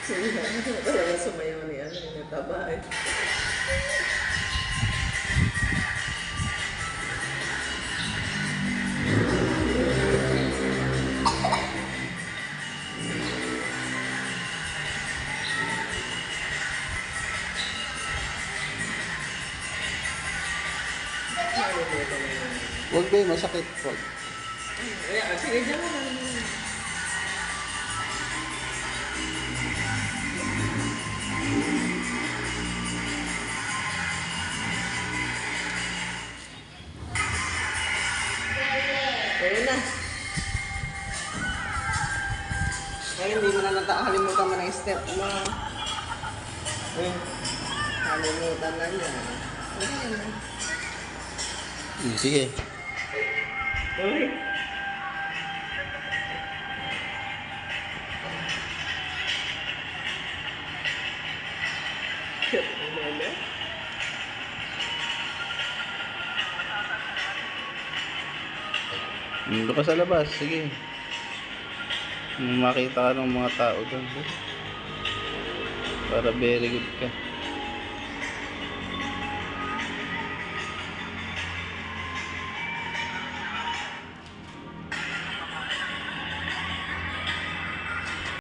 Sila, talaga sumayaw ni ano, ni Tabay. Huwag ba yung masakit? Huwag. Sige, dyan mo lang. Ayun na. Ay, hindi mo na nakalimutan mo ng step mo. Kalimutan na niya. Sige. Uy. Cute naman eh. Doon ka sa labas. Sige. Makita ka ng mga tao doon. Para very good ka.